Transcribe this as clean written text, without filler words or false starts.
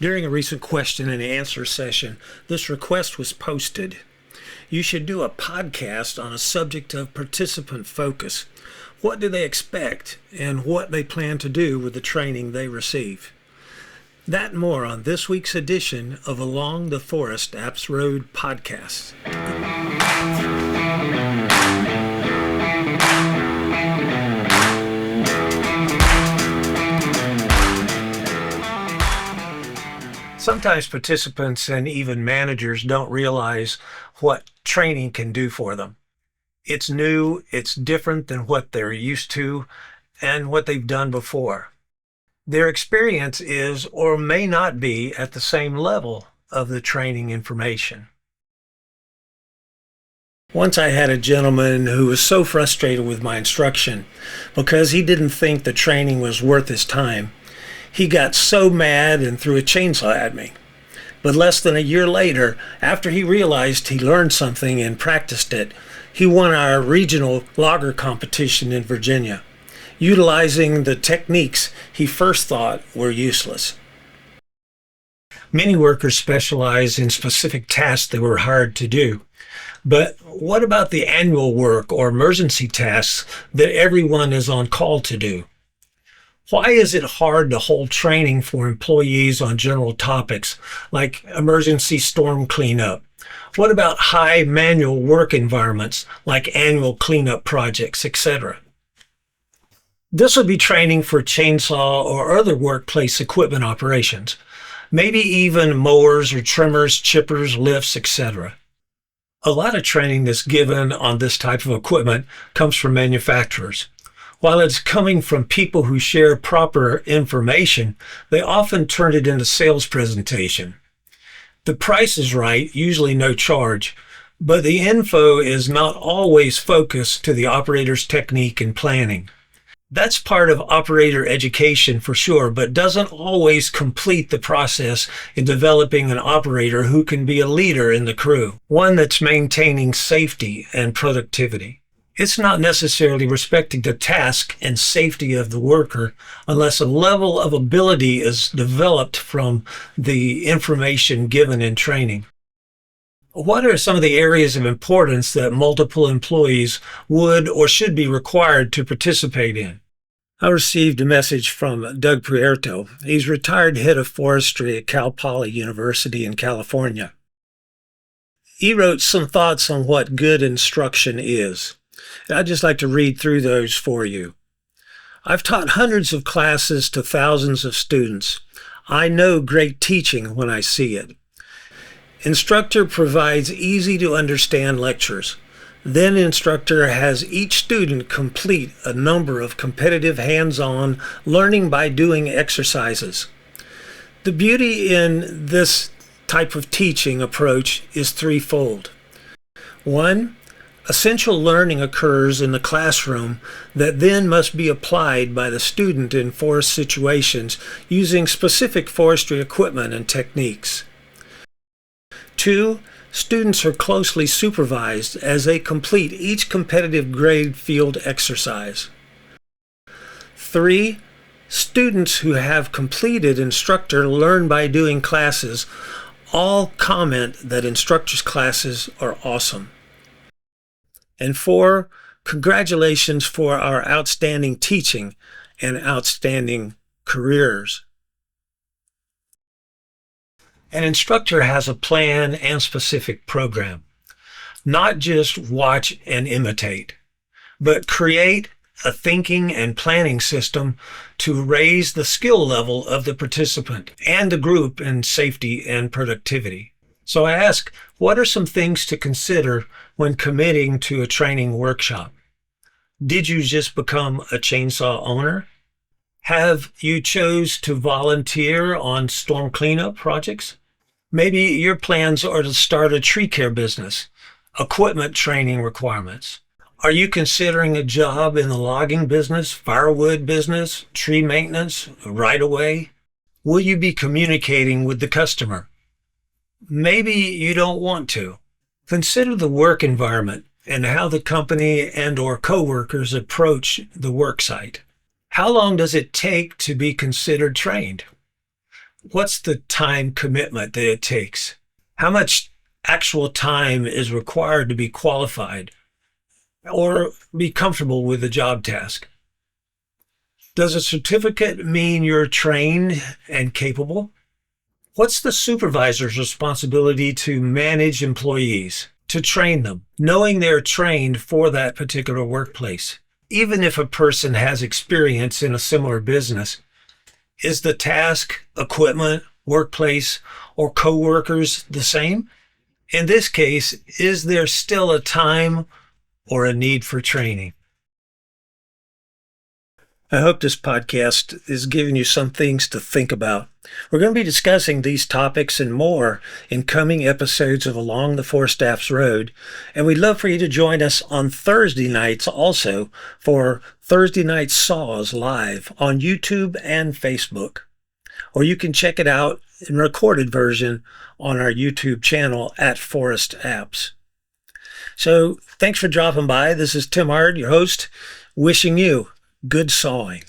During a recent question and answer session, this request was posted. You should do a podcast on a subject of participant focus. What do they expect and what they plan to do with the training they receive? That and more on this week's edition of Along the Forest Apps Road podcast. Sometimes participants and even managers don't realize what training can do for them. It's new, it's different than what they're used to and what they've done before. Their experience is or may not be at the same level of the training information. Once I had a gentleman who was so frustrated with my instruction because he didn't think the training was worth his time. He got so mad and threw a chainsaw at me. But less than a year later, after he realized he learned something and practiced it, he won our regional logger competition in Virginia, utilizing the techniques he first thought were useless. Many workers specialize in specific tasks that were hard to do. But what about the annual work or emergency tasks that everyone is on call to do? Why is it hard to hold training for employees on general topics like emergency storm cleanup? What about high manual work environments like annual cleanup projects, etc.? This would be training for chainsaw or other workplace equipment operations, maybe even mowers or trimmers, chippers, lifts, etc. A lot of training that's given on this type of equipment comes from manufacturers. While it's coming from people who share proper information, they often turn it into sales presentation. The price is right, usually no charge, but the info is not always focused to the operator's technique and planning. That's part of operator education for sure, but doesn't always complete the process in developing an operator who can be a leader in the crew, one that's maintaining safety and productivity. It's not necessarily respecting the task and safety of the worker unless a level of ability is developed from the information given in training. What are some of the areas of importance that multiple employees would or should be required to participate in? I received a message from Doug Puerto. He's retired head of forestry at Cal Poly University in California. He wrote some thoughts on what good instruction is. I'd just like to read through those for you. I've taught hundreds of classes to thousands of students. I know great teaching when I see it. Instructor provides easy to understand lectures. Then instructor has each student complete a number of competitive hands-on learning by doing exercises. The beauty in this type of teaching approach is threefold. 1, essential learning occurs in the classroom that then must be applied by the student in forest situations using specific forestry equipment and techniques. 2, students are closely supervised as they complete each competitive grade field exercise. 3, students who have completed instructor learn by doing classes all comment that instructor's classes are awesome. And 4, congratulations for our outstanding teaching and outstanding careers. An instructor has a plan and specific program, not just watch and imitate, but create a thinking and planning system to raise the skill level of the participant and the group in safety and productivity. So I ask, what are some things to consider when committing to a training workshop? Did you just become a chainsaw owner? Have you chose to volunteer on storm cleanup projects? Maybe your plans are to start a tree care business, equipment training requirements. Are you considering a job in the logging business, firewood business, tree maintenance, right-of-way? Will you be communicating with the customer? Maybe you don't want to. Consider the work environment and how the company and/or coworkers approach the work site. How long does it take to be considered trained? What's the time commitment that it takes? How much actual time is required to be qualified or be comfortable with the job task? Does a certificate mean you're trained and capable? What's the supervisor's responsibility to manage employees, to train them, knowing they're trained for that particular workplace? Even if a person has experience in a similar business, is the task, equipment, workplace, or coworkers the same? In this case, is there still a time or a need for training? I hope this podcast is giving you some things to think about. We're going to be discussing these topics and more in coming episodes of Along the Four Staffs Road, and we'd love for you to join us on Thursday nights also for Thursday Night Saws Live on YouTube and Facebook. Or you can check it out in recorded version on our YouTube channel at Forest Apps. So thanks for dropping by. This is Tim Hard, your host, wishing you good sawing.